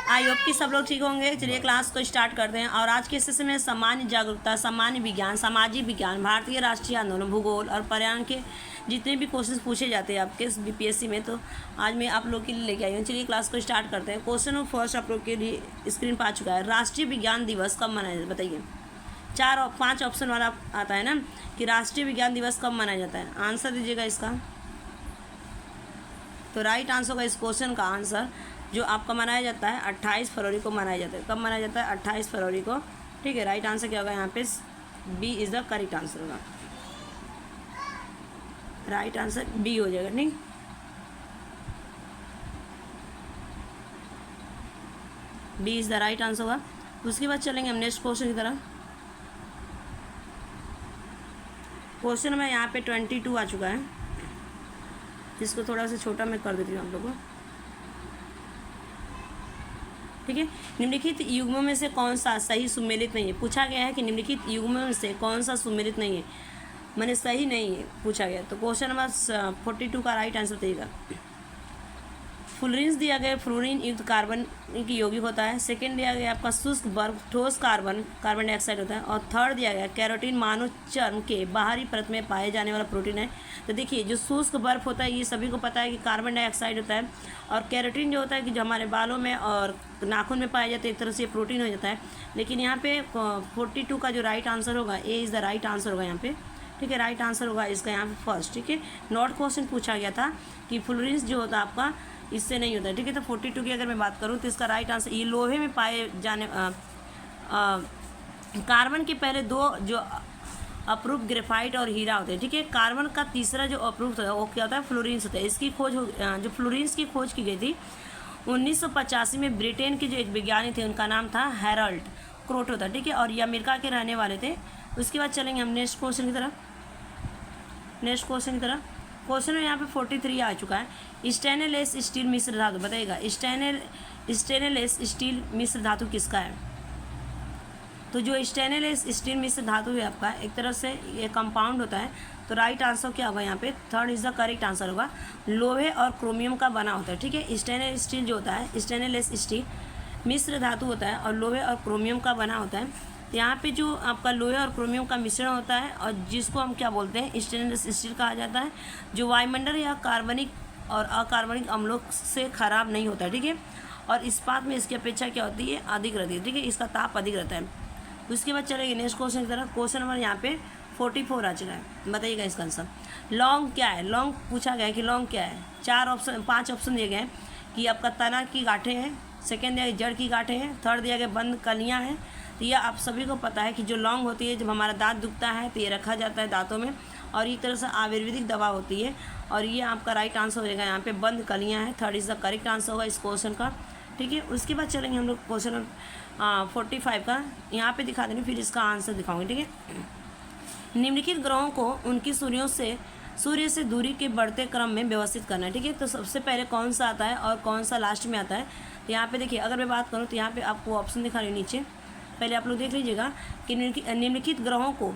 I hope कि सब लोग ठीक होंगे। चलिए क्लास को स्टार्ट करते हैं। और आज के सेशन में सामान्य जागरूकता, सामान्य विज्ञान, सामाजिक विज्ञान, भारतीय राष्ट्रीय आंदोलन, भूगोल और पर्यावरण के जितने भी क्वेश्चन पूछे जाते हैं आपके बीपीएससी में, तो आज मैं आप लोग के लिए लेके आई हूँ। चलिए क्लास को स्टार्ट करते हैं। क्वेश्चन फर्स्ट आप लोग के लिए स्क्रीन पर आ चुका है। राष्ट्रीय विज्ञान दिवस कब मनाया जाता है? बताइए। 4 और 5 ऑप्शन वाला आता है ना कि राष्ट्रीय विज्ञान दिवस कब मनाया जाता है। आंसर दीजिएगा इसका। तो राइट आंसर होगा इस क्वेश्चन का आंसर जो आपका मनाया जाता है 28 फरवरी को मनाया जाता है। कब मनाया जाता है? 28 फरवरी को। ठीक है, राइट आंसर क्या होगा यहाँ पे? B is the correct answer होगा। राइट आंसर बी हो जाएगा। नहीं, B is the right answer होगा। उसके बाद चलेंगे हम नेक्स्ट क्वेश्चन की तरफ। क्वेश्चन में यहाँ पे 22 आ चुका है, जिसको थोड़ा सा छोटा मैं कर देती हूँ आप लोगों को। ठीक है, निम्नलिखित युग्मों में से कौन सा सही सुमेलित नहीं है? पूछा गया है कि निम्नलिखित युग्मों में से कौन सा सुमेलित नहीं है, माने सही नहीं है पूछा गया। तो क्वेश्चन नंबर 42 का राइट आंसर देगा। फ्लोरीन दिया गया फ्लोरीन युक्त कार्बन की यौगिक होता है। सेकंड दिया गया आपका शुष्क बर्फ ठोस कार्बन डाइऑक्साइड होता है। और थर्ड दिया गया कैरोटीन मानव चर्म के बाहरी परत में पाए जाने वाला प्रोटीन है। तो देखिए, जो शुष्क बर्फ होता है ये सभी को पता है कि कार्बन डाइऑक्साइड होता है। और कैरोटीन जो होता है कि जो हमारे बालों में और नाखून में पाया जाता है, एक तरह से प्रोटीन हो जाता है। लेकिन यहाँ पे 42 का जो राइट आंसर होगा, A is the right answer होगा यहाँ पे। ठीक है, राइट आंसर होगा इसका यहाँ पे फर्स्ट। ठीक है, नॉट क्वेश्चन पूछा गया था कि फ्लोरीन जो होता है आपका इससे नहीं होता है। ठीक है, तो 42 की अगर मैं बात करूँ तो इसका राइट आंसर ये लोहे में पाए जाने कार्बन के पहले 2 जो अप्रूव ग्रेफाइट और हीरा होते हैं। ठीक है, कार्बन का तीसरा जो अप्रूव होता है वो क्या होता है? फ्लोरीन होता है। इसकी खोज जो फ्लोरीन की खोज की गई थी 1985 में। ब्रिटेन के जो एक विज्ञानी थे उनका नाम था हैरोल्ड क्रोटो था। ठीक है, और ये अमेरिका के रहने वाले थे। उसके बाद चलेंगे हम नेक्स्ट क्वेश्चन की तरफ। क्वेश्चन में यहाँ पे 43 आ चुका है। स्टेनलेस स्टील मिश्र धातु बताइएगा। स्टेनलेस स्टील मिश्र धातु किसका है? तो जो स्टेनलेस स्टील मिश्र धातु है आपका एक तरह से ये कंपाउंड होता है। तो राइट आंसर क्या होगा यहाँ पे? Third is the correct answer होगा। लोहे और क्रोमियम का बना होता है। ठीक है, स्टेनलेस स्टील जो होता है स्टेनलेस स्टील मिश्र धातु होता है और लोहे और क्रोमियम का बना होता है। यहाँ पे जो आपका लोहे और क्रोमियम का मिश्रण होता है और जिसको हम क्या बोलते हैं? स्टेनलेस स्टील कहा जाता है, जो वायुमंडल या कार्बनिक और अकार्बनिक अम्लों से खराब नहीं होता है। ठीक है, और इस्पात में इसकी अपेक्षा क्या होती है? अधिक रहती है। ठीक है, इसका ताप अधिक रहता है। उसके बाद चलेंगे नेक्स्ट क्वेश्चन की तरफ। क्वेश्चन नंबर यहाँ पे 44 आ चुका है। बताइएगा इसका आंसर। लौंग क्या है? लौंग पूछा गया है कि लौंग क्या है। 5 ऑप्शन दिए गए हैं कि आपका तना की गांठें हैं, सेकेंड दिया गया जड़ की गांठें हैं, थर्ड दिया गया बंद कलियाँ हैं। तो ये आप सभी को पता है कि जो लौंग होती है जब हमारा दांत दुखता है तो ये रखा जाता है दांतों में, और एक तरह से आयुर्वेदिक दवा होती है। और ये आपका राइट आंसर हो जाएगा यहाँ पे बंद कलियाँ हैं। Third is the correct answer होगा इस क्वेश्चन का। ठीक है, उसके बाद चलेंगे हम लोग क्वेश्चन 45 का यहाँ पे दिखा देंगे, फिर इसका आंसर दिखाऊंगे। ठीक है, निम्नलिखित ग्रहों को उनकी सूर्य से दूरी के बढ़ते क्रम में व्यवस्थित करना है। ठीक है, तो सबसे पहले कौन सा आता है और कौन सा लास्ट में आता है? तो यहाँ पे देखिए, अगर मैं बात करूँ तो यहाँ पे आपको ऑप्शन दिखा रही हूँ नीचे, पहले आप लोग देख लीजिएगा कि निम्नलिखित ग्रहों को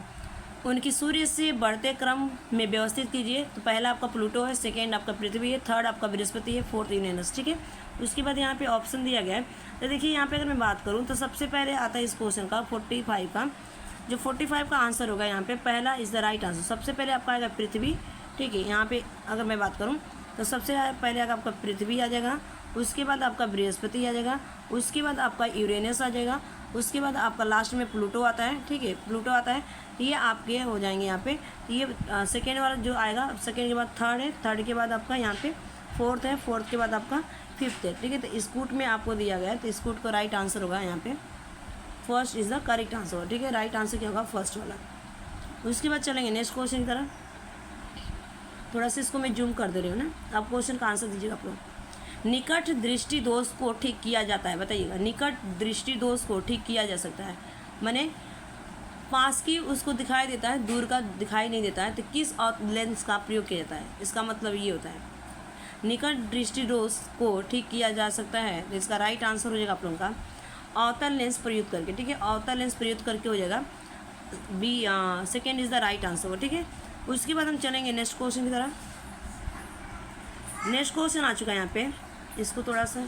उनकी सूर्य से बढ़ते क्रम में व्यवस्थित कीजिए। तो पहला आपका प्लूटो है, सेकेंड आपका पृथ्वी है, थर्ड आपका बृहस्पति है, फोर्थ यूरेनस। ठीक है, उसके बाद यहाँ पे ऑप्शन दिया गया है। तो देखिए यहाँ पे अगर मैं बात करूँ तो सबसे पहले आता है इस क्वेश्चन का 45 का, जो 45 का आंसर होगा यहाँ पे पहला इज़ द राइट आंसर। सबसे पहले आपका आएगा पृथ्वी। ठीक है, यहाँ पे अगर मैं बात करूँ तो सबसे पहले आएगा आपका पृथ्वी आ जाएगा, उसके बाद आपका बृहस्पति आ जाएगा, उसके बाद आपका यूरेनस आ जाएगा, उसके बाद आपका लास्ट में प्लूटो आता है। ठीक है, प्लूटो आता है। तो ये आपके हो जाएंगे यहाँ पे। तो ये सेकेंड वाला जो आएगा, सेकेंड के बाद थर्ड है, थर्ड के बाद आपका यहाँ पे फोर्थ है, फोर्थ के बाद आपका फिफ्थ है। ठीक है, तो स्कूट में आपको दिया गया है, तो स्कूट का राइट आंसर होगा यहाँ पे first is the correct answer होगा। ठीक है, राइट आंसर क्या होगा? फर्स्ट वाला। उसके बाद चलेंगे नेक्स्ट क्वेश्चन की तरफ। थोड़ा सा इसको मैं जूम कर दे रही हूँ ना, आप क्वेश्चन का आंसर दीजिएगा आप लोग। निकट दृष्टि दोष को ठीक किया जाता है। बताइएगा, निकट दृष्टि दोष को ठीक किया जा सकता है, माने पास की उसको दिखाई देता है, दूर का दिखाई नहीं देता है, तो किस लेंस का प्रयोग किया जाता है? इसका मतलब ये होता है निकट दृष्टि दोष को ठीक किया जा सकता है। तो इसका राइट आंसर हो जाएगा आप लोगों का अवतल लेंस प्रयुक्त करके। ठीक है, अवतल लेंस प्रयुक्त करके हो जाएगा B, second is the right answer. ठीक है, उसके बाद हम चलेंगे नेक्स्ट क्वेश्चन की तरफ। नेक्स्ट क्वेश्चन आ चुका है यहाँ पे, इसको थोड़ा सा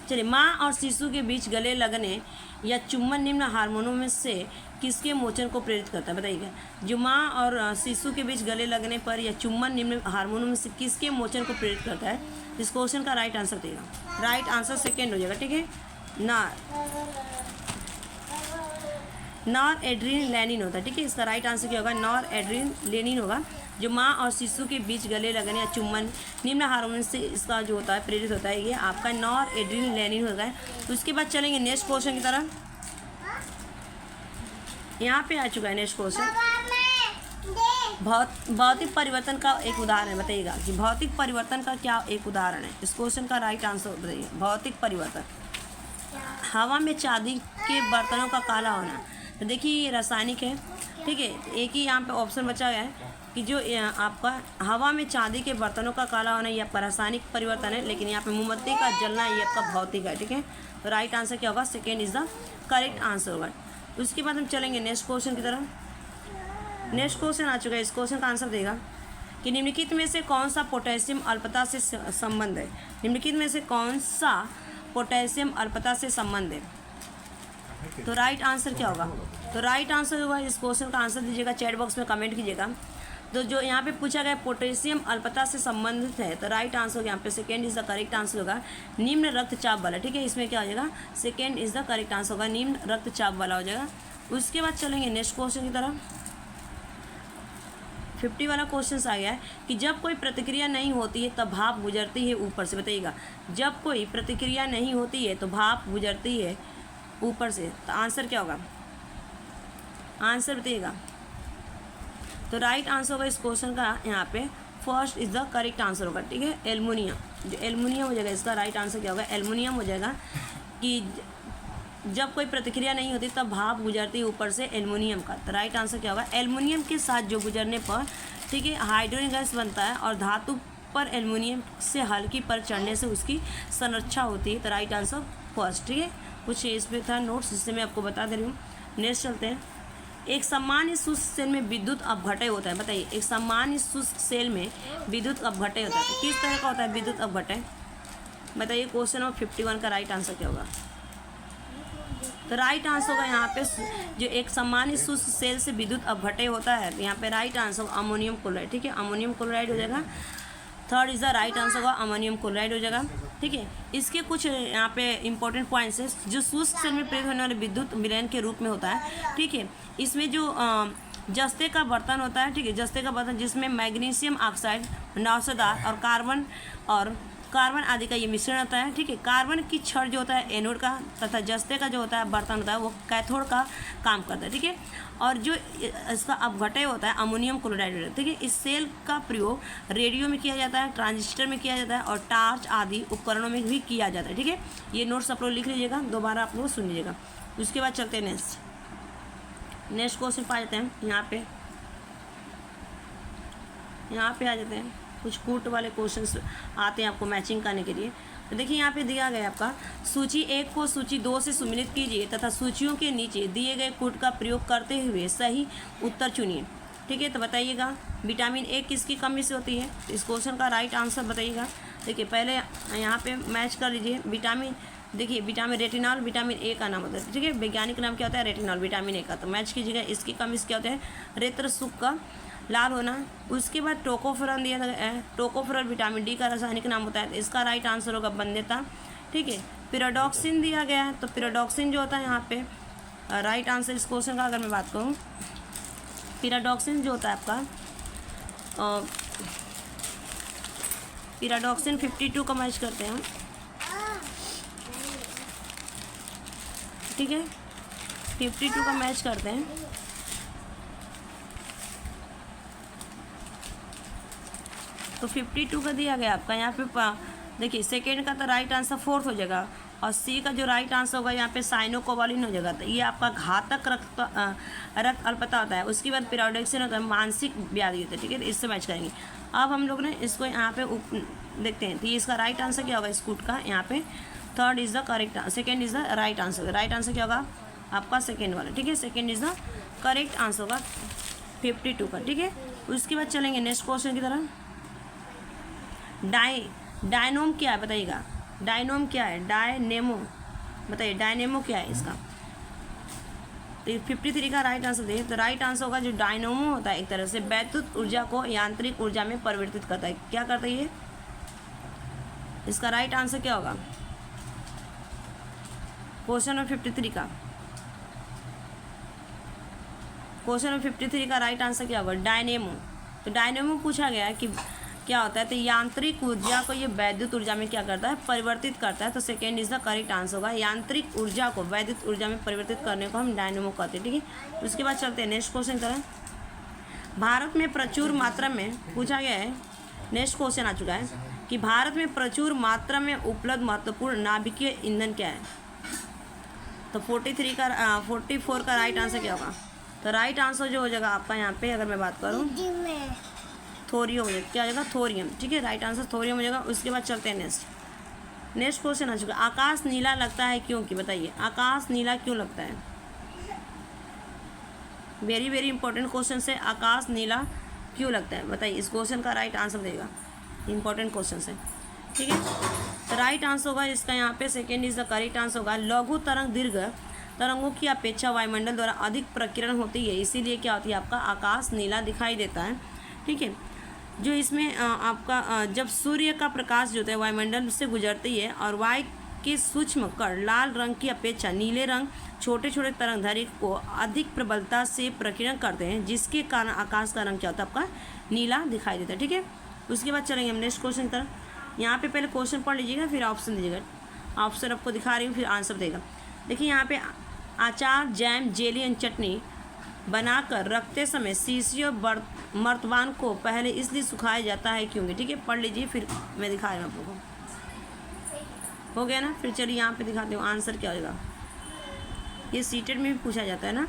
चलिए, माँ और शिशु के बीच गले लगने या चुम्बन निम्न हार्मोनों में से किसके मोचन को प्रेरित करता है, बताइएगा। जो माँ और शिशु के बीच गले लगने पर या चुम्बन निम्न हार्मोनों में से किसके मोचन को प्रेरित करता है, इस क्वेश्चन का राइट आंसर देगा। राइट आंसर सेकेंड हो जाएगा, ठीक है। नॉर एड्रीनलेनिन होता है, ठीक है। इसका राइट आंसर क्या होगा, नॉर एड्रीनलेनिन होगा, जो माँ और शिशु के बीच गले लगने या चुम्बन निम्न हार्मोन से इसका जो होता है प्रेरित होता है, ये आपका नॉर एड्रीनलेनिन होता है। उसके बाद चलेंगे नेक्स्ट क्वेश्चन की तरफ। यहाँ पे आ चुका है नेक्स्ट क्वेश्चन, भौतिक परिवर्तन का एक उदाहरण है, बताइएगा कि भौतिक परिवर्तन का क्या एक उदाहरण है। इस क्वेश्चन का राइट आंसर बताइए। भौतिक परिवर्तन, हवा में चांदी के बर्तनों का काला होना, तो देखिए ये रासायनिक है, ठीक है। एक ही यहाँ पे ऑप्शन बचा गया है कि जो आपका हवा में चांदी के बर्तनों का काला होना ये आपका रासायनिक परिवर्तन है, लेकिन यहाँ पे मोमबत्ती का जलना ये आपका भौतिक है, ठीक है। तो राइट आंसर क्या होगा, second is the correct answer होगा। उसके बाद हम चलेंगे नेक्स्ट क्वेश्चन की तरफ। नेक्स्ट क्वेश्चन आ चुका है, इस क्वेश्चन का आंसर देगा कि निम्नलिखित में से कौन सा पोटेशियम अल्पता से संबंध है। निम्नलिखित में से कौन सा पोटेशियम अल्पता से संबंध है, तो राइट आंसर क्या होगा। तो राइट आंसर होगा, इस क्वेश्चन का आंसर दीजिएगा, चैट बॉक्स में कमेंट कीजिएगा। तो जो यहाँ पे पूछा गया पोटेशियम अल्पता से संबंधित है, तो राइट आंसर होगा यहाँ पे second is the correct answer होगा, निम्न रक्तचाप वाला, ठीक है। इसमें क्या हो जाएगा, second is the correct answer होगा, निम्न रक्तचाप वाला हो जाएगा। उसके बाद चलेंगे नेक्स्ट क्वेश्चन की तरफ। 50 वाला क्वेश्चन आ गया है कि जब कोई प्रतिक्रिया नहीं होती है तब भाप गुजरती है ऊपर से, बताइएगा। जब कोई प्रतिक्रिया नहीं होती है तो भाप गुजरती है ऊपर से, तो आंसर क्या होगा, आंसर बताइएगा। तो राइट आंसर होगा इस क्वेश्चन का यहाँ पे first is the correct answer होगा, ठीक है। एल्युमिनियम, जो एल्युमिनियम हो जाएगा, इसका राइट आंसर क्या होगा, एल्युमिनियम हो जाएगा। कि जब कोई प्रतिक्रिया नहीं होती तब भाप गुजरती है ऊपर से एल्युमिनियम का, तो राइट आंसर क्या होगा। एल्युमिनियम के साथ जो गुजरने पर, ठीक है, हाइड्रोजन गैस बनता है और धातु पर एल्युमिनियम से हल्की पर चढ़ने से उसकी संरक्षा होती है, तो राइट आंसर फर्स्ट, ठीक है। कुछ इस पर था नोट्स, जिससे मैं आपको बता दे रही हूँ। नेक्स्ट चलते हैं। एक सामान्य शुष्क सेल में विद्युत अपघटय होता है, बताइए। एक सामान्य शुष्क सेल में विद्युत अपघटय होता है, किस तरह का होता है विद्युत अपघटय, बताइए। क्वेश्चन नंबर 51 का राइट आंसर क्या होगा। तो राइट आंसर होगा यहाँ पे जो एक सामान्य शुष्क सेल से विद्युत अपघटय होता है, तो यहाँ पे राइट आंसर अमोनियम क्लोराइड, ठीक है। अमोनियम क्लोराइड हो जाएगा, third is the right answer होगा अमोनियम क्लोराइड हो जाएगा, ठीक है। इसके कुछ यहाँ पे इंपॉर्टेंट पॉइंट्स है। जो शुष्क सेल में प्रेरित होने वाले विद्युत विलयन के रूप में होता है, ठीक है। इसमें जो जस्ते का बर्तन होता है, ठीक है, जस्ते का बर्तन जिसमें मैग्नीशियम ऑक्साइड, नौसेदार और कार्बन आदि का ये मिश्रण होता है, ठीक है। कार्बन की छड़ जो होता है एनोड का, तथा जस्ते का जो होता है बर्तन होता है वो कैथोड का काम करता है, ठीक है। और जो इसका अपघटय होता है अमोनियम क्लोराइड, ठीक है। इस सेल का प्रयोग रेडियो में किया जाता है, ट्रांजिस्टर में किया जाता है और टार्च आदि उपकरणों में भी किया जाता है, ठीक है। ये नोट्स आप लोग लिख लीजिएगा, दोबारा आप लोग सुन लीजिएगा। उसके बाद चलते हैं नेक्स्ट क्वेश्चन पर आ जाते हैं। यहाँ पे आ जाते हैं, कुछ कूट वाले क्वेश्चंस आते हैं आपको मैचिंग करने के लिए। तो देखिए यहाँ पे दिया गया आपका सूची 1 को सूची 2 से सम्मिलित कीजिए तथा सूचियों के नीचे दिए गए कूट का प्रयोग करते हुए सही उत्तर चुनिए, ठीक है। तो बताइएगा विटामिन ए किसकी कमी से होती है, इस क्वेश्चन का राइट आंसर बताइएगा। देखिए पहले यहाँ पे मैच कर लीजिए विटामिन, देखिए विटामिन रेटिनॉल विटामिन ए का नाम होता है, ठीक है। वैज्ञानिक नाम क्या होता है, रेटिनॉल विटामिन ए का। तो मैच कीजिएगा, इसकी कमी से क्या होता है, रेत्र सुख का लाल होना। उसके बाद टोकोफेरॉल दिया है, टोकोफेरॉल विटामिन डी का रासायनिक नाम होता है, तो इसका राइट आंसर होगा वंध्यता, ठीक है। पिराडॉक्सिन दिया गया है, तो पिराडॉक्सिन जो होता है यहाँ पे राइट आंसर इस क्वेश्चन का अगर मैं बात करूँ, पिराडॉक्सिन जो होता है आपका पिराडॉक्सिन 52 का मैच करते हैं, ठीक है। 52 का मैच करते हैं, तो 52 का दिया गया आपका यहाँ पे। देखिए सेकेंड का तो राइट आंसर फोर्थ हो जाएगा और सी का जो राइट आंसर होगा यहाँ पे साइनोकोबालिन हो जाएगा। तो ये आपका घातक रक्त अल्पता होता है। उसके बाद पिराडॉक्सिन होता है मानसिक व्याधि होता है, ठीक है। इससे मैच करेंगे। अब हम लोग ने इसको यहाँ पे देखते हैं, तो ये इसका राइट आंसर क्या होगा इस कूट का, यहाँ पे third is the correct, second is the right answer. Right answer क्या होगा आपका सेकेंड वाला, ठीक है। Second is the correct answer होगा 52 का, ठीक है। उसके बाद चलेंगे नेक्स्ट क्वेश्चन की तरफ। डायनोम क्या है बताइएगा। डायनोम क्या है? डायनेमो, बताइए डायनेमो क्या है इसका? तो 53 का राइट आंसर देखिए, तो राइट आंसर होगा जो डायनोमो होता है एक तरह से वैद्युत ऊर्जा को यांत्रिक ऊर्जा में परिवर्तित करता है। क्या करता है ये? इसका राइट आंसर क्या होगा क्वेश्चन नंबर 53 का? क्वेश्चन नंबर 53 का राइट आंसर क्या होगा? डायनेमो। तो डायनेमो पूछा गया है कि क्या होता है, तो यांत्रिक ऊर्जा को ये वैद्युत ऊर्जा में क्या करता है? परिवर्तित करता है। तो second is the correct answer होगा। यांत्रिक ऊर्जा को वैद्युत ऊर्जा में परिवर्तित करने को हम डायनेमो कहते हैं। ठीक है, उसके बाद चलते हैं नेक्स्ट क्वेश्चन करें। भारत में प्रचुर मात्रा में पूछा गया है, नेक्स्ट क्वेश्चन आ चुका है कि भारत में प्रचुर मात्रा में उपलब्ध महत्वपूर्ण नाभिकीय ईंधन क्या है? तो 44 का राइट आंसर क्या होगा? तो राइट आंसर जो हो जाएगा आपका यहाँ पे, अगर मैं बात करूँ, थोरियम हो जाएगा। क्या हो जाएगा? थोरियम। ठीक है, राइट आंसर थोरियम हो जाएगा। उसके बाद चलते हैं नेक्स्ट क्वेश्चन आ चुका है। आकाश नीला लगता है क्योंकि? बताइए आकाश नीला क्यों लगता है? वेरी वेरी इंपॉर्टेंट क्वेश्चन है, आकाश नीला क्यों लगता है? बताइए, इस क्वेश्चन का राइट आंसर देगा, इंपॉर्टेंट क्वेश्चन है। ठीक है, तो राइट आंसर होगा इसका यहाँ पे, second is the correct answer होगा। लघु तरंग दीर्घ तरंगों की अपेक्षा वायुमंडल द्वारा अधिक प्रकीर्णन होती है, इसीलिए क्या होती है आपका आकाश नीला दिखाई देता है। ठीक है, जो इसमें आपका जब सूर्य का प्रकाश जो होता है वायुमंडल से गुजरती है और वायु के सूक्ष्म कण लाल रंग की अपेक्षा नीले रंग छोटे छोटे तरंगधारी को अधिक प्रबलता से प्रकीर्णन करते हैं, जिसके कारण आकाश का रंग क्या होता है आपका? नीला दिखाई देता है। ठीक है, उसके बाद चलेंगे हम नेक्स्ट क्वेश्चन की तरफ। यहाँ पे पहले क्वेश्चन पढ़ लीजिएगा, फिर ऑप्शन दीजिएगा। ऑप्शन आपको दिखा रही हूँ, फिर आंसर देगा। देखिए यहाँ पे अचार, जैम, जेली एंड चटनी बनाकर रखते समय शीशी और मर्तबान को पहले इसलिए सुखाया जाता है क्योंकि? ठीक है, पढ़ लीजिए, फिर मैं दिखा रहा हूँ आप लोगों को। हो गया ना? फिर चलिए यहाँ पे दिखाते हूँ आंसर क्या होगा। ये सीटेड में भी पूछा जाता है ना,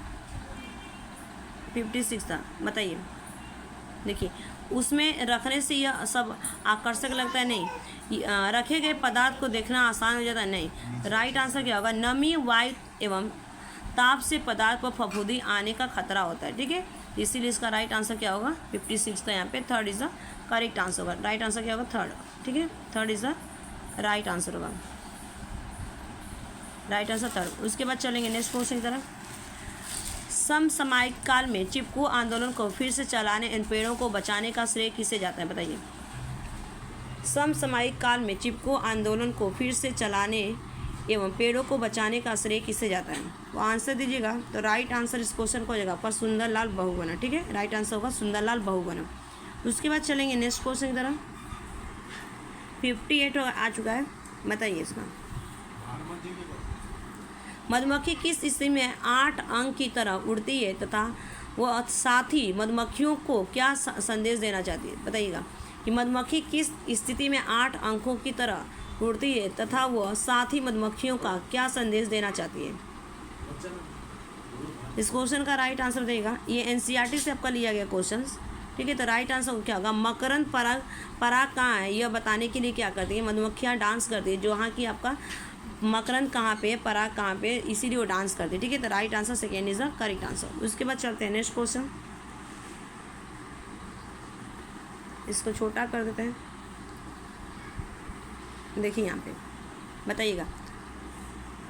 56 था। बताइए, देखिए उसमें रखने से यह सब आकर्षक लगता है? नहीं। रखे गए पदार्थ को देखना आसान हो जाता है? नहीं। राइट आंसर क्या होगा? नमी, वायु एवं ताप से पदार्थ पर फफूंदी आने का खतरा होता है। ठीक है, इसीलिए इसका राइट आंसर क्या होगा? 56 का यहाँ पे third is the correct answer होगा। राइट आंसर क्या होगा? थर्ड। ठीक है, third is the right answer होगा। Right answer third. उसके बाद चलेंगे नेक्स्ट क्वेश्चन की तरफ। समसामयिक काल में चिपकू आंदोलन को फिर से चलाने इन पेड़ों को बचाने का श्रेय किसे जाता है? बताइए, समसामयिक काल में चिपकू आंदोलन को फिर से चलाने एवं पेड़ों को बचाने का श्रेय किसे जाता है? वो आंसर दीजिएगा। तो राइट आंसर इस क्वेश्चन को हो जाएगा पर सुंदरलाल बहुगुणा। ठीक है, राइट आंसर होगा सुंदरलाल बहुगुणा। उसके बाद चलेंगे नेक्स्ट क्वेश्चन की तरफ। 58 आ चुका है, बताइए इसका। मधुमक्खी किस स्थिति में 8 अंक की तरह उड़ती है तथा वह साथ ही मधुमक्खियों को क्या संदेश देना चाहती है? बताइएगा कि मधुमक्खी किस स्थिति में 8 अंकों की तरह उड़ती है तथा वह साथ ही मधुमक्खियों का क्या संदेश देना चाहती है? इस क्वेश्चन का राइट आंसर देगा, ये एनसीईआरटी से आपका लिया गया क्वेश्चन। ठीक है, तो राइट आंसर क्या होगा? मकरंद पराग कहाँ है यह बताने के लिए क्या करती है? मधुमक्खियाँ डांस करती है, जो वहाँ की आपका मकरंद कहाँ पे है, पराग कहाँ पे है, इसीलिए वो डांस करते हैं। ठीक है, तो right answer second is the correct answer. उसके बाद चलते हैं नेक्स्ट क्वेश्चन। इसको छोटा कर देते हैं। देखिए यहाँ पे बताइएगा,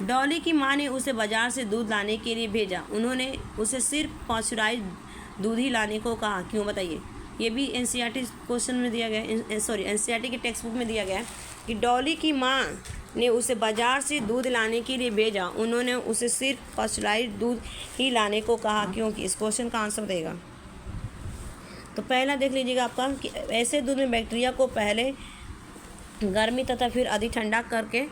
डॉली की माँ ने उसे बाजार से दूध लाने के लिए भेजा, उन्होंने उसे सिर्फ पाश्चराइज्ड दूध ही लाने को कहा, क्यों? बताइए। ये भी एनसीईआरटी क्वेश्चन में दिया गया है, सॉरी एनसीईआरटी के टेक्स्ट बुक में दिया गया है कि डॉली की माँ ने उसे बाजार से दूध लाने के लिए भेजा, उन्होंने उसे सिर्फ पाश्चराइज्ड दूध ही लाने को कहा, क्योंकि? इस क्वेश्चन का आंसर देगा। तो पहला देख लीजिएगा आपका कि ऐसे दूध में बैक्टीरिया को पहले गर्मी तथा फिर अधिक ठंडा करके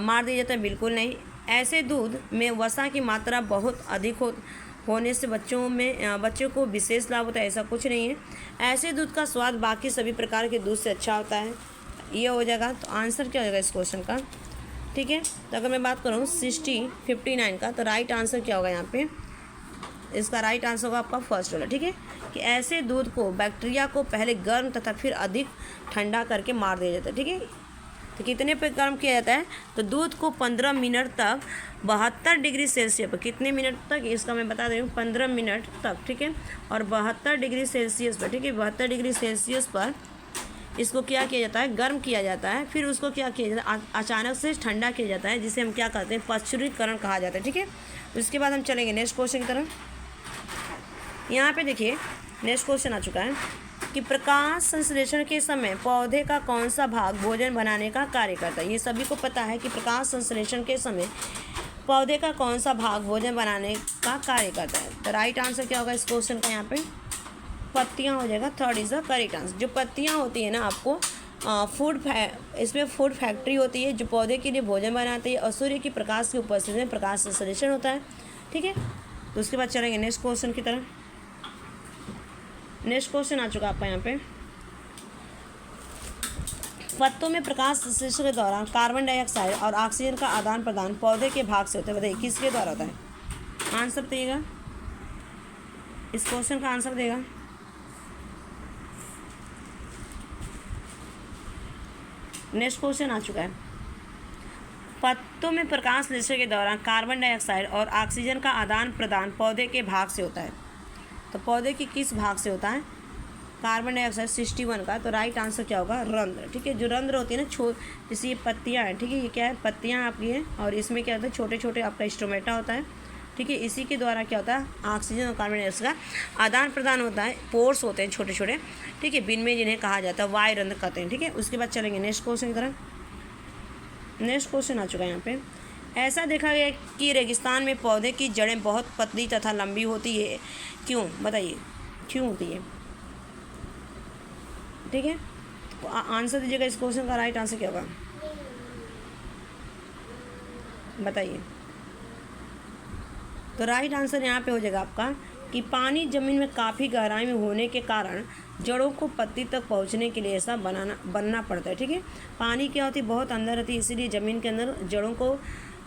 मार दिया जाता है? बिल्कुल नहीं। ऐसे दूध में वसा की मात्रा बहुत अधिक होने से बच्चों को विशेष लाभ होता है? ऐसा कुछ नहीं है। ऐसे दूध का स्वाद बाकी सभी प्रकार के दूध से अच्छा होता है, ये हो जाएगा। तो आंसर क्या हो जाएगा इस क्वेश्चन का? ठीक है, तो अगर मैं बात करूँ 59 का, तो राइट आंसर क्या होगा यहाँ पे? इसका राइट आंसर होगा आपका फर्स्ट वाला। ठीक है, कि ऐसे दूध को बैक्टीरिया को पहले गर्म तथा फिर अधिक ठंडा करके मार दिया जाता है। ठीक है, तो कितने पे गर्म किया जाता है? तो दूध को 15 मिनट तक 72 डिग्री सेल्सियस पर, कितने मिनट तक इसका मैं बता दे रही हूँ, 15 मिनट तक। ठीक है, और 72 डिग्री सेल्सियस पर, ठीक है, 72 डिग्री सेल्सियस पर इसको क्या किया जाता है, गर्म किया जाता है, फिर उसको क्या किया जाता है, अचानक से ठंडा किया जाता है, जिसे हम क्या कहते हैं, प्रचुरीकरण कहा जाता है। ठीक है, उसके बाद हम चलेंगे नेक्स्ट क्वेश्चन की तरफ। यहाँ पे देखिए नेक्स्ट क्वेश्चन आ चुका है कि प्रकाश संश्लेषण के समय पौधे का कौन सा भाग भोजन बनाने का कार्य करता है। ये सभी को पता है कि प्रकाश संश्लेषण के समय पौधे का कौन सा भाग भोजन बनाने का कार्य करता है। तो राइट आंसर क्या होगा इस क्वेश्चन का, यहाँ पे पत्तियाँ हो जाएगा। Third is the correct answer. जो पत्तियाँ होती है ना, आपको इसमें फूड फैक्ट्री होती है जो पौधे के लिए भोजन बनाती है, और सूर्य की प्रकाश की उपस्थिति में प्रकाश संश्लेषण होता है। ठीक है, तो उसके बाद चलेंगे नेक्स्ट क्वेश्चन की तरफ। नेक्स्ट क्वेश्चन आ चुका आपका यहाँ पे, पत्तों में प्रकाश संश्लेषण के दौरान कार्बन डाइऑक्साइड और ऑक्सीजन का आदान प्रदान पौधे के भाग से होता है। बताइए किसके द्वारा होता है। आंसर देगा, इस क्वेश्चन का आंसर देगा। नेक्स्ट क्वेश्चन आ चुका है, पत्तों में प्रकाश संश्लेषण के दौरान कार्बन डाइऑक्साइड और ऑक्सीजन का आदान प्रदान पौधे के भाग से होता है। तो पौधे के किस भाग से होता है, कार्बन डाइऑक्साइड 61 का। तो राइट आंसर क्या होगा, रंध्र। ठीक है, जो रंध्र होती है ना, जैसे ये पत्तियाँ हैं, ठीक है, ये क्या है, पत्तियाँ आपकी हैं, और इसमें क्या होता है, छोटे छोटे आपका स्टोमेटा होता है। ठीक है, इसी के द्वारा क्या होता है, ऑक्सीजन और कार्बन डाइऑक्साइड का आदान प्रदान होता है। पोर्स होते हैं छोटे छोटे, ठीक है, बिन में जिन्हें कहा जाता है वायु रंध्र कहते हैं। ठीक है, उसके बाद चलेंगे नेक्स्ट क्वेश्चन की तरफ। नेक्स्ट क्वेश्चन आ चुका है यहाँ पे, ऐसा देखा गया कि रेगिस्तान में पौधे की जड़ें बहुत पतली तथा लंबी होती है, क्यों, बताइए क्यों होती है। ठीक है, तो आंसर दीजिएगा इस क्वेश्चन का। राइट आंसर क्या होगा, बताइए। तो राइट आंसर यहाँ पे हो जाएगा आपका कि पानी ज़मीन में काफ़ी गहराई में होने के कारण जड़ों को पत्ती तक पहुँचने के लिए ऐसा बनना पड़ता है। ठीक है, पानी क्या होती है, बहुत अंदर रहती है, इसीलिए ज़मीन के अंदर जड़ों को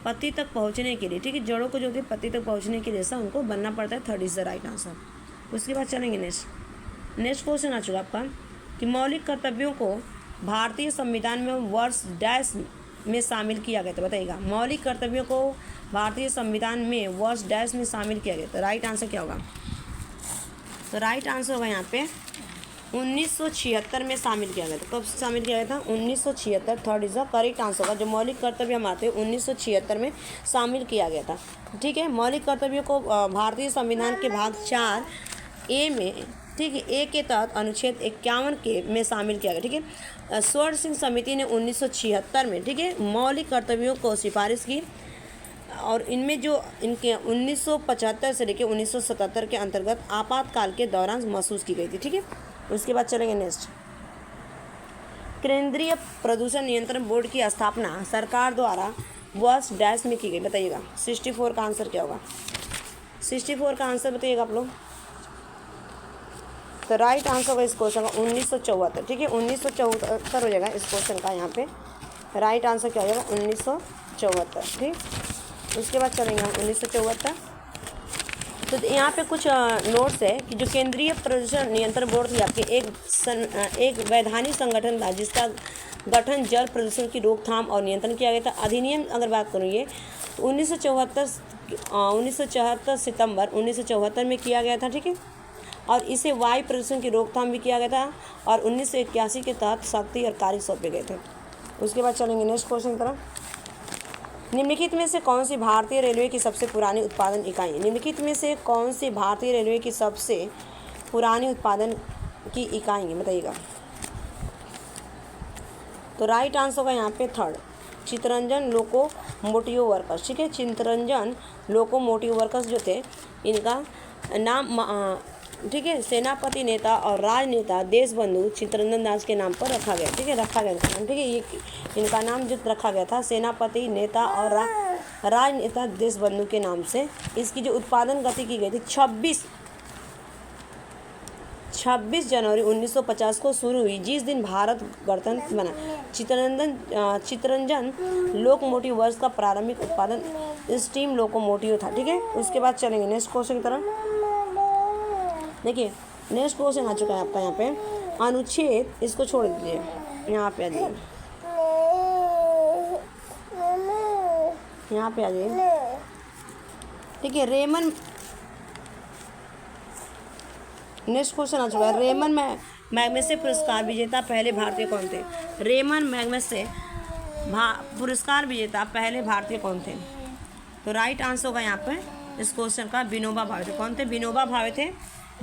पत्ती तक पहुँचने के लिए, ठीक है, जड़ों को जो होती है पत्ती तक पहुँचने के लिए ऐसा उनको बनना पड़ता है। Third is the right answer. उसके बाद चलेंगे नेक्स्ट क्वेश्चन आ चुका आपका कि मौलिक कर्तव्यों को भारतीय संविधान में वर्ष डैश में शामिल किया गया था। बताइएगा, मौलिक कर्तव्यों को भारतीय संविधान में वर्ष डैश में शामिल किया गया। तो राइट आंसर क्या होगा, तो राइट आंसर होगा यहाँ पे 1976 में शामिल किया गया था। कब शामिल किया गया था, 1976। Third is the correct answer होगा। जो मौलिक कर्तव्य हमारे 1976 में शामिल किया गया था। ठीक है, मौलिक कर्तव्यों को भारतीय संविधान के भाग 4A में, ठीक है, ए के तहत अनुच्छेद 51 के में शामिल किया गया। ठीक है, स्वर्ण सिंह समिति ने 1976 में, ठीक है, मौलिक कर्तव्यों को सिफारिश की, और इनमें जो इनके 1975 से लेकर 1977 के अंतर्गत आपातकाल के दौरान महसूस की गई थी। ठीक है, उसके बाद चलेंगे नेक्स्ट। केंद्रीय प्रदूषण नियंत्रण बोर्ड की स्थापना सरकार द्वारा वर्ष डैश में की गई। बताइएगा 64 का आंसर क्या होगा, 64 का आंसर बताइएगा आप लोग। तो राइट आंसर होगा इस क्वेश्चन का 1974। ठीक है, 1974 हो जाएगा इस क्वेश्चन का। यहाँ पे राइट आंसर क्या हो जाएगा, 1974। ठीक, उसके बाद चलेंगे हम 1974। तो यहाँ पे कुछ नोट्स है कि जो केंद्रीय प्रदूषण नियंत्रण बोर्ड थी आपके एक वैधानिक संगठन था जिसका गठन जल प्रदूषण की रोकथाम और नियंत्रण किया गया था। अधिनियम अगर बात करूँगी तो 1974 सितंबर 1974 में किया गया था। ठीक है, और इसे वायु प्रदूषण की रोकथाम भी किया गया था, और 1981 के तहत शक्ति और कार्य सौंपे गए थे। उसके बाद चलेंगे नेक्स्ट क्वेश्चन की तरफ। निम्नलिखित में से कौन सी भारतीय रेलवे की सबसे पुरानी उत्पादन इकाई है। निम्नलिखित में से कौन सी भारतीय रेलवे की सबसे पुरानी उत्पादन की इकाई है, बताइएगा। तो राइट आंसर होगा यहाँ पे थर्ड, चित्तरंजन लोकोमोटिव वर्कर्स। ठीक है, चित्तरंजन लोकोमोटिव वर्कर्स जो थे, इनका नाम, ठीक है, सेनापति नेता और राजनेता देशबंधु चित्तरंजन दास के नाम पर रखा गया। ठीक है, रखा गया था। ठीक है, ये इनका नाम जो रखा गया था सेनापति नेता और राजनेता देशबंधु के नाम से। इसकी जो उत्पादन गति की गई थी 26 जनवरी 1950 को शुरू हुई, जिस दिन भारत गणतंत्र बना। चित्तरंजन लोकोमोटिव वर्क्स का प्रारंभिक उत्पादन स्टीम लोकोमोटिव था। ठीक है, उसके बाद चलेंगे नेक्स्ट क्वेश्चन की तरफ। देखिए नेक्स्ट क्वेश्चन आ चुका है आपका यहाँ पे अनुच्छेद, इसको छोड़ दीजिए, यहाँ पे आ जाइए, यहाँ पे आ जाइए। ठीक है, नेक्स्ट क्वेश्चन आ चुका है मैग्सेसे पुरस्कार विजेता पहले भारतीय कौन थे? रेमन मैग्सेसे पुरस्कार विजेता पहले भारतीय कौन थे? तो राइट आंसर होगा यहाँ पे इस क्वेश्चन का विनोबा भावे थे। कौन थे? विनोबा भावे थे।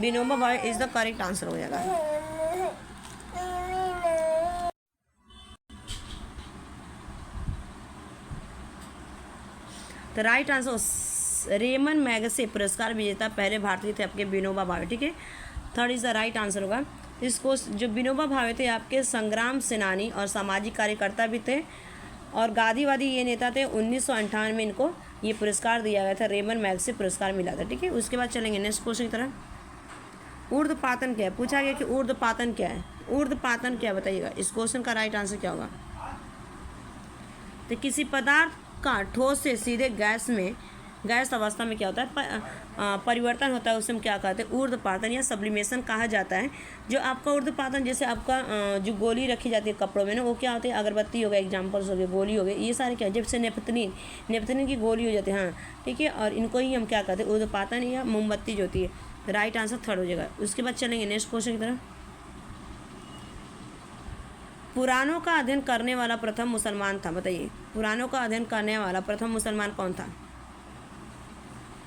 Vinoba Bhave is the correct answer हो जाएगा। तो राइट आंसर रेमन मैग्सेसे पुरस्कार विजेता पहले भारतीय थे आपके विनोबा भावे। ठीक है, third is the right answer होगा। इसको जो विनोबा भावे थे आपके संग्राम सेनानी और सामाजिक कार्यकर्ता भी थे और गांधीवादी ये नेता थे। 1958 में इनको ये पुरस्कार दिया गया था, रेमन मैग्सेसे पुरस्कार मिला था। ठीक है, उसके बाद चलेंगे नेक्स्ट क्वेश्चन की तरफ। ऊर्ध्वपातन क्या है? पूछा गया कि ऊर्ध्वपातन क्या है। ऊर्ध्वपातन क्या बताइएगा? इस क्वेश्चन का राइट आंसर क्या होगा? तो किसी पदार्थ का ठोस से सीधे गैस अवस्था में क्या होता है? परिवर्तन होता है, उसे हम क्या कहते हैं? ऊर्ध्वपातन या सब्लिमेशन कहा जाता है। जो आपका ऊर्ध्वपातन, जैसे आपका जो गोली रखी जाती है कपड़ों में ना, वो क्या होती है? अगरबत्ती हो गया, एग्जाम्पल्स हो गए, गोली हो गई, ये सारे क्या है? जैसे नेपथलीन की गोली हो जाती है। हाँ, ठीक है, और इनको ही हम क्या कहते हैं? ऊर्ध्वपातन या मोमबत्ती जो होती है। राइट आंसर थर्ड हो जाएगा। उसके बाद चलेंगे नेक्स्ट क्वेश्चन की तरफ। पुराणों का अध्ययन करने वाला प्रथम मुसलमान था, बताइए। पुराणों का अध्ययन करने वाला प्रथम मुसलमान कौन था?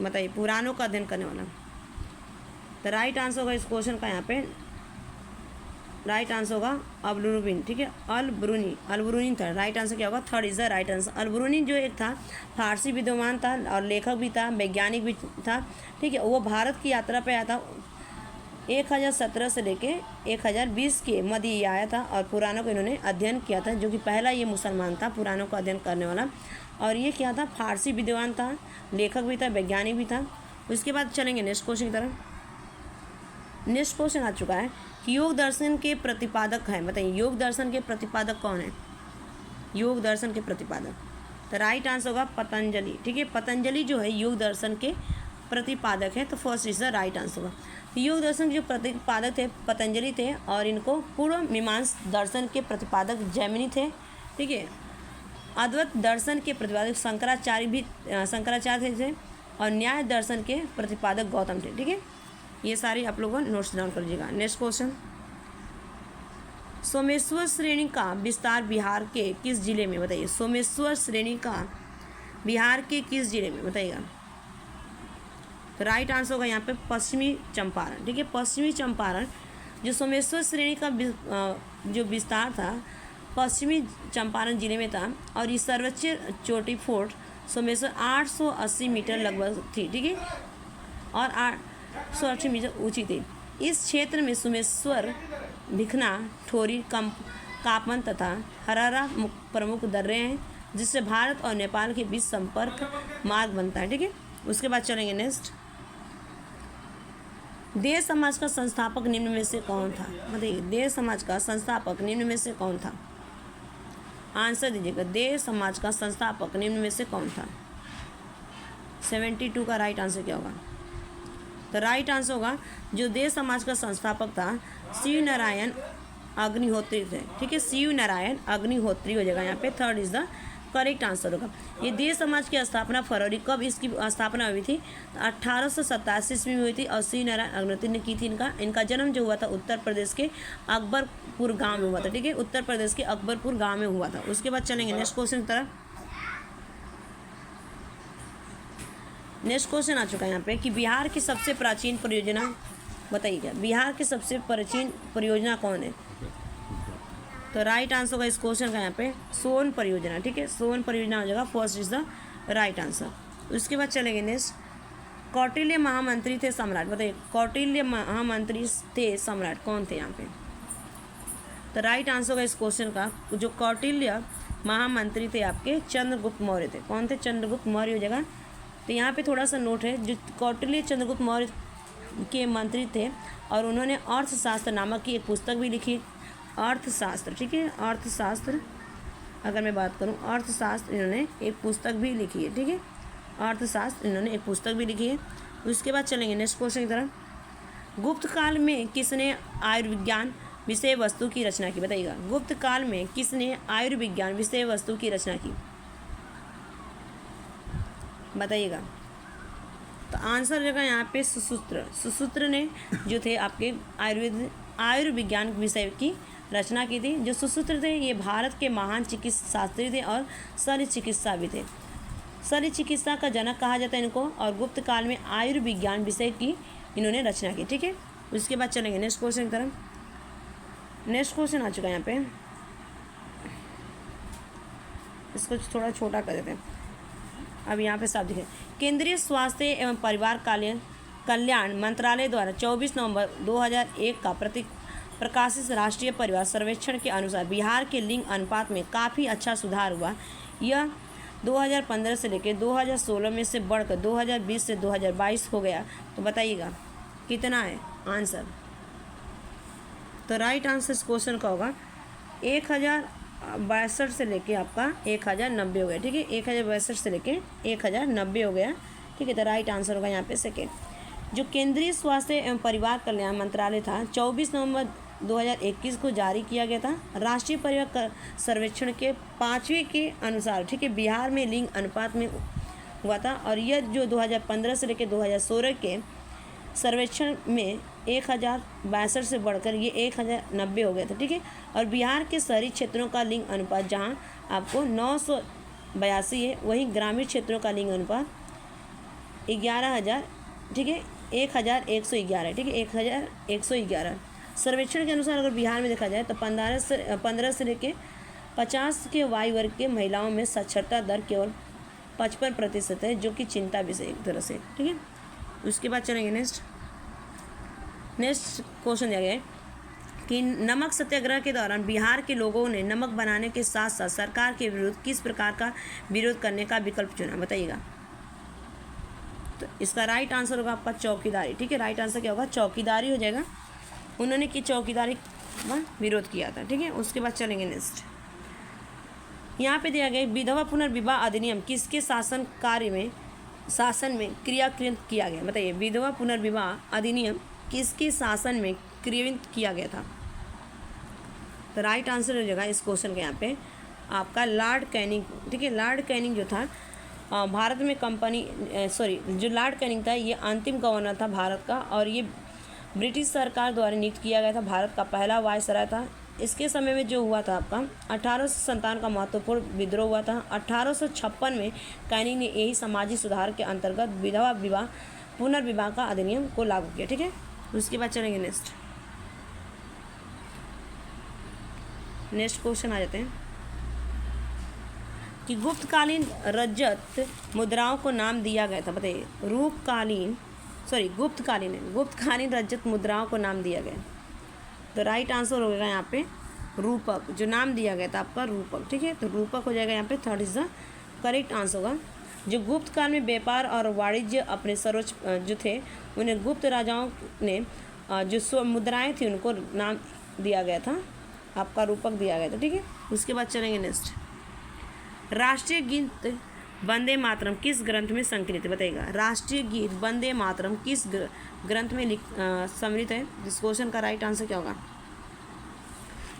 बताइए, पुराणों का अध्ययन करने वाला। तो राइट आंसर होगा इस क्वेश्चन का यहाँ पे राइट आंसर होगा अल-बुरूनी। ठीक है, अल-बुरूनी था। राइट आंसर क्या होगा? Third is the right answer. Al-Biruni जो एक था फारसी विद्वान था और लेखक भी था, वैज्ञानिक भी था। ठीक है, वो भारत की यात्रा पे आया था। 1017 से लेके 1020 के मध्य ये आया था और पुराणों को इन्होंने अध्ययन किया था, जो कि पहला ये मुसलमान था पुराणों का अध्ययन करने वाला। और ये क्या था? फारसी विद्वान था, लेखक भी था, वैज्ञानिक भी था। उसके बाद चलेंगे नेक्स्ट क्वेश्चन की तरफ। नेक्स्ट क्वेश्चन आ चुका है कि योग दर्शन के प्रतिपादक हैं, बताइए। योग दर्शन के प्रतिपादक कौन है? योग दर्शन के प्रतिपादक। तो राइट आंसर होगा पतंजलि। ठीक है, पतंजलि जो है योग दर्शन के प्रतिपादक है। तो first is the right answer होगा। योग दर्शन के जो प्रतिपादक थे पतंजलि थे और इनको पूर्व मीमांस दर्शन के प्रतिपादक जैमिनी थे। ठीक है, अद्वैत दर्शन के प्रतिपादक शंकराचार्य थे और न्याय दर्शन के प्रतिपादक गौतम थे। ठीक है, ये सारे आप लोगों नोट्स डाउन कर लीजिएगा। नेक्स्ट क्वेश्चन, सोमेश्वर श्रेणी का विस्तार बिहार के किस जिले में? बताइए, सोमेश्वर श्रेणी का बिहार के किस जिले में? बताइएगा। तो राइट आंसर होगा यहाँ पे पश्चिमी चंपारण। ठीक है, पश्चिमी चंपारण जो सोमेश्वर श्रेणी का जो विस्तार था पश्चिमी चंपारण जिले में था और ये सर्वोच्च चोटी फोर्ट सोमेश्वर 880 मीटर लगभग थी। ठीक है, और 880 मीटर ऊंची थी। इस क्षेत्र में सोमेश्वर, भिखना, ठोरी, कापमन तथा हरारा प्रमुख दर्रे हैं, जिससे भारत और नेपाल के बीच संपर्क मार्ग बनता है। ठीक है, उसके बाद चलेंगे नेक्स्ट। देव समाज का संस्थापक निम्न में से कौन था? बताइए, देव समाज का संस्थापक निम्न में से कौन था? आंसर दीजिएगा। देव समाज का संस्थापक निम्न में से कौन था? 72 का राइट आंसर क्या होगा? तो राइट आंसर होगा जो देव समाज का संस्थापक था शिव नारायण अग्निहोत्री थे। ठीक है, शिव नारायण अग्निहोत्री हो जाएगा यहाँ पे। Third is the correct answer होगा। ये देव समाज की स्थापना फरवरी, कब इसकी स्थापना हुई थी? 1887 ईस्वी में हुई थी और शिव नारायण अग्निहोत्री ने की थी। इनका जन्म जो हुआ था उत्तर प्रदेश के अकबरपुर गांव में हुआ था। ठीक है, उत्तर प्रदेश के अकबरपुर गांव में हुआ था। उसके बाद चलेंगे नेक्स्ट क्वेश्चन की तरफ। नेक्स्ट क्वेश्चन आ चुका है यहाँ पे कि बिहार की सबसे प्राचीन परियोजना बताइए। क्या बिहार की सबसे प्राचीन परियोजना कौन है? तो राइट आंसर होगा इस क्वेश्चन का यहाँ पे सोन परियोजना। ठीक है, सोन परियोजना हो जाएगा। First is the right answer. उसके बाद चलेंगे नेक्स्ट। कौटिल्य महामंत्री थे सम्राट, बताइए। कौटिल्य महामंत्री थे सम्राट कौन थे यहाँ पे? तो राइट आंसर होगा इस क्वेश्चन का जो कौटिल्य महामंत्री थे आपके चंद्रगुप्त मौर्य थे। कौन थे? चंद्रगुप्त मौर्य हो जाएगा। तो यहाँ पे थोड़ा सा नोट है, जो कौटिल्य चंद्रगुप्त मौर्य के मंत्री थे और उन्होंने अर्थशास्त्र नामक की एक पुस्तक भी लिखी। अर्थशास्त्र, ठीक है, अर्थशास्त्र अगर मैं बात करूँ, अर्थशास्त्र इन्होंने एक पुस्तक भी लिखी है। ठीक है, अर्थशास्त्र इन्होंने एक पुस्तक भी लिखी है। उसके बाद चलेंगे नेक्स्ट क्वेश्चन की तरफ। गुप्त काल में किसने आयुर्विज्ञान विषय वस्तु की रचना की? बताइएगा, गुप्त काल में किसने आयुर्विज्ञान विषय वस्तु की रचना की? बताइएगा। तो आंसर जगह यहाँ पे सुसूत्र ने जो थे आपके आयुर्वेद आयुर्विज्ञान विषय की रचना की थी। जो सुश्रुत थे ये भारत के महान चिकित्सा शास्त्री थे और शल्य चिकित्सा भी थे। शल्य चिकित्सा का जनक कहा जाता है इनको, और गुप्त काल में आयुर्विज्ञान विषय की इन्होंने रचना की। ठीक है, उसके बाद चलेंगे नेक्स्ट क्वेश्चन की तरफ। नेक्स्ट क्वेश्चन आ चुका है यहाँ पे, इसको थोड़ा छोटा कर देते हैं। अब यहाँ पे साफ दिखे, केंद्रीय स्वास्थ्य एवं परिवार कल्याण मंत्रालय द्वारा 24 नवंबर 2001 का प्रकाशित राष्ट्रीय परिवार सर्वेक्षण के अनुसार बिहार के लिंग अनुपात में काफ़ी अच्छा सुधार हुआ। यह 2015 से लेकर 2016 में से बढ़कर 2020 से 2022 हो गया। तो बताइएगा कितना है आंसर। तो राइट आंसर इस क्वेश्चन का होगा 1062 से लेके आपका 1090 हो गया। ठीक है, 1062 से लेके 1090 हो गया। ठीक है, तो राइट आंसर होगा यहाँ पे सेकेंड। जो केंद्रीय स्वास्थ्य एवं परिवार कल्याण मंत्रालय था 24 नवंबर 2021 को जारी किया गया था। राष्ट्रीय परिवार सर्वेक्षण के 5वें के अनुसार, ठीक है, बिहार में लिंग अनुपात में हुआ था, और यह जो 2015 से लेकर 2016 के सर्वेक्षण में 1062 से बढ़कर ये 1090 हो गया था। ठीक है, और बिहार के शहरी क्षेत्रों का लिंग अनुपात जहाँ आपको 982 है, वहीं ग्रामीण क्षेत्रों का लिंग अनुपात 11,000, ठीक है, 1111 है। ठीक है, 1111। सर्वेक्षण के अनुसार अगर बिहार में देखा जाए तो 15 से लेकर 50 के वायु वर्ग के महिलाओं में साक्षरता दर केवल 55% है, जो कि चिंता विषय एक तरह से। ठीक है, उसके बाद चलेंगे नेक्स्ट क्वेश्चन दिया गया है कि नमक सत्याग्रह के दौरान बिहार के लोगों ने नमक बनाने के साथ साथ सरकार के विरुद्ध किस प्रकार का विरोध करने का विकल्प चुना, बताइएगा। तो इसका राइट आंसर होगा आपका चौकीदारी। ठीक है, राइट आंसर क्या होगा, चौकीदारी हो जाएगा। उन्होंने की चौकीदारी का विरोध किया था। ठीक है, उसके बाद चलेंगे नेक्स्ट। यहाँ पे दिया गया विधवा पुनर्विवाह अधिनियम किसके शासन में क्रियान्वित किया गया, बताइए। विधवा पुनर्विवाह अधिनियम किसके शासन में क्रियान्वित किया गया था। तो राइट आंसर हो जाएगा इस क्वेश्चन के यहाँ पे आपका लॉर्ड कैनिंग। ठीक है, लॉर्ड कैनिंग जो था भारत में जो लॉर्ड कैनिंग था ये अंतिम गवर्नर था भारत का, और ये ब्रिटिश सरकार द्वारा नियुक्त किया गया था। भारत का पहला वायसराय था। इसके समय में जो हुआ था आपका 1857 का महत्वपूर्ण विद्रोह हुआ था। 1856 में कैनिंग ने यही सामाजिक सुधार के अंतर्गत विधवा पुनर्विवाह का अधिनियम को लागू किया। ठीक है, उसके बाद चलेंगे नेक्स्ट क्वेश्चन आ जाते हैं कि गुप्तकालीन रजत मुद्राओं को नाम दिया गया था, बताइए। गुप्तकालीन रजत मुद्राओं को नाम दिया गया। तो राइट आंसर हो गया यहाँ पे रूपक, जो नाम दिया गया था आपका रूपक। ठीक है, तो रूपक हो जाएगा यहाँ पे, third is the correct answer होगा। जो गुप्त काल में व्यापार और वाणिज्य अपने सर्वोच्च जो थे, उन्हें गुप्त राजाओं ने जो मुद्राएं थी उनको नाम दिया गया था, आपका रूपक दिया गया था। ठीक है, उसके बाद चलेंगे नेक्स्ट। राष्ट्रीय गीत वंदे मातरम किस ग्रंथ में संकलित है, बताइएगा। राष्ट्रीय गीत वंदे मातरम किस ग्रंथ में सम्मिलित है। इस क्वेश्चन का राइट आंसर क्या होगा।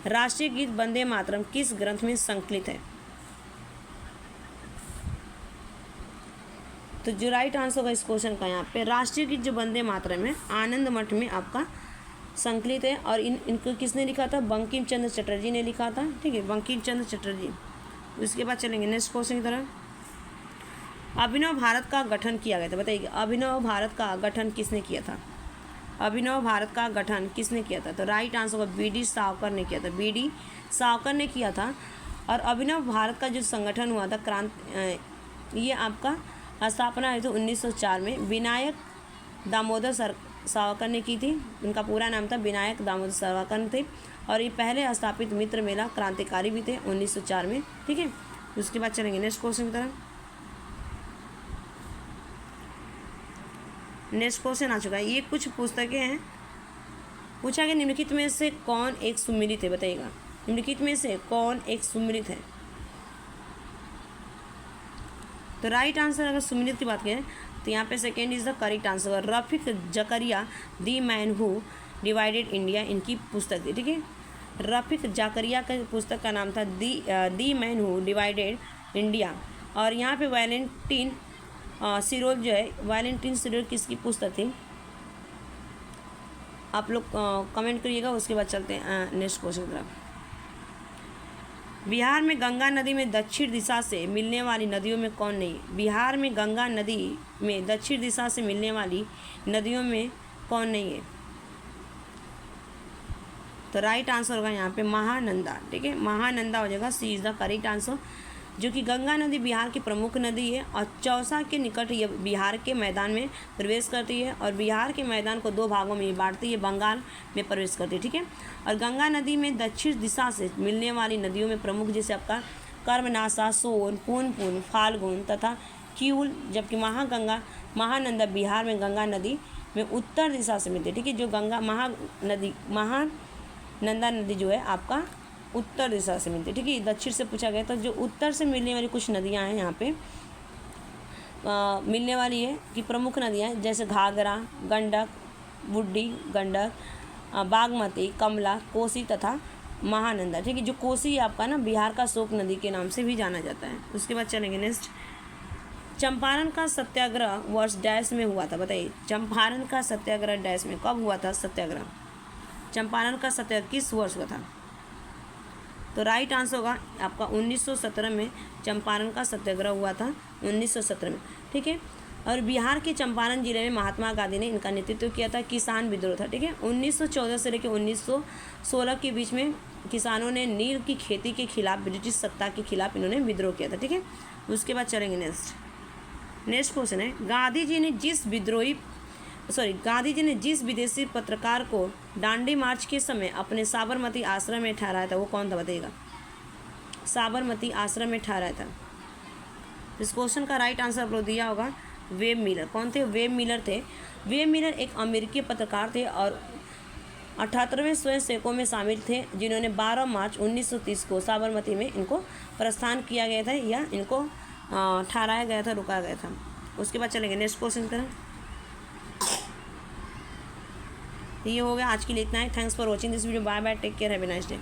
राष्ट्रीय गीत वंदे मातरम किस ग्रंथ में संकलित है। तो जो राइट आंसर होगा इस क्वेश्चन का यहाँ पे राष्ट्रीय गीत जो वंदे मातरम है आनंद मठ में आपका संकलित है, और इनको किसने लिखा था, बंकिम चंद्र चटर्जी ने लिखा था। ठीक है, बंकिम चंद्र चटर्जी। उसके बाद चलेंगे नेक्स्ट क्वेश्चन की तरफ। अभिनव भारत का गठन किया गया था, बताइए। अभिनव भारत का गठन किसने किया था। अभिनव भारत का गठन किसने किया था। तो राइट आंसर होगा BD सावरकर ने किया था। BD सावरकर ने किया था। और अभिनव भारत का जो संगठन हुआ था ये आपका स्थापना हुई थी 1904 में। विनायक दामोदर सावरकर ने की थी। उनका पूरा नाम था विनायक दामोदर सावरकर थे, और ये पहले स्थापित मित्र मेला क्रांतिकारी भी थे 1904 में। ठीक है, उसके बाद चलेंगे नेक्स्ट क्वेश्चन की तरफ। नेक्स्ट क्वेश्चन आ चुका है। ये कुछ पुस्तकें हैं। पूछा गया निम्नलिखित में से कौन एक सुमिलित है, बताइएगा। निम्नलिखित में से कौन एक सुमिलित है। तो राइट आंसर अगर सुमिलित की बात करें तो यहाँ पे second is the correct answer. Rafiq Zakaria the man who divided India इनकी पुस्तक थी। ठीक है, रफीक जकरिया का पुस्तक का नाम था दी मैन हु डिवाइडेड इंडिया। और यहाँ पे वैलेंटीन सिरोल जो है, वैलेंटीन सिरोल किसकी पुस्तक थी। आप लोग कमेंट करिएगा। उसके बाद चलते हैं नेक्स्ट क्वेश्चन की तरफ। बिहार में गंगा नदी में दक्षिण दिशा से मिलने वाली नदियों में कौन नहीं है? बिहार में गंगा नदी में दक्षिण दिशा से मिलने वाली नदियों में कौन नहीं है? तो राइट आंसर होगा यहाँ पे महानंदा। ठीक है, महानंदा हो जाएगा, सी इज़ द करेक्ट आंसर। जो कि गंगा नदी बिहार की प्रमुख नदी है और चौसा के निकट ये बिहार के मैदान में प्रवेश करती है और बिहार के मैदान को दो भागों में बांटती है, बंगाल में प्रवेश करती है। ठीक है, और गंगा नदी में दक्षिण दिशा से मिलने वाली नदियों में प्रमुख जैसे आपका कर्मनाशा, सोन, पुनपुन, फाल्गुन तथा किऊल, जबकि महानंदा बिहार में गंगा नदी में उत्तर दिशा से मिलती है। ठीक है, जो महानंदा नदी जो है आपका उत्तर दिशा से मिलती है। ठीक है, दक्षिण से पूछा गया, तो जो उत्तर से मिलने वाली कुछ नदियां हैं यहाँ पे मिलने वाली है कि प्रमुख नदियां हैं जैसे घाघरा, गंडक, बूढ़ी गंडक, बागमती, कमला, कोसी तथा महानंदा। ठीक है, जो कोसी आपका ना बिहार का शोक नदी के नाम से भी जाना जाता है। उसके बाद चलेंगे नेक्स्ट। चंपारण का सत्याग्रह वर्ष डैश में हुआ था? बताइए, चंपारण का सत्याग्रह डैश में कब हुआ था? सत्याग्रह, चंपारण का सत्याग्रह किस वर्ष हुआ था? तो राइट आंसर होगा आपका 1917 में चंपारण का सत्याग्रह हुआ था, 1917 में। ठीक है, और बिहार के चंपारण जिले में महात्मा गांधी ने इनका नेतृत्व किया था, किसान विद्रोह था। ठीक है, 1914 से लेकर 1916 के बीच में किसानों ने नील की खेती के खिलाफ, ब्रिटिश सत्ता के खिलाफ इन्होंने विद्रोह किया था। ठीक है, उसके बाद चलेंगे नेक्स्ट क्वेश्चन है, गांधी जी ने जिस विदेशी पत्रकार को दांडी मार्च के समय अपने साबरमती आश्रम में ठहराया था वो कौन था? बताइएगा, साबरमती आश्रम में ठहराया था। इस क्वेश्चन का राइट आंसर आप लोग दिया होगा वेब मिलर। कौन थे? वेब मिलर थे। वेब मिलर एक अमेरिकी पत्रकार थे और 78वें स्वयंसेवकों में शामिल थे, जिन्होंने 12 मार्च 1930 को साबरमती में इनको प्रस्थान किया गया था या इनको ठहराया गया था, रुका गया था। उसके बाद चलेंगे नेक्स्ट क्वेश्चन की तरफ। ये हो गया आज के लिए इतना है। Thanks for watching this video. Bye bye, take care, have a nice day.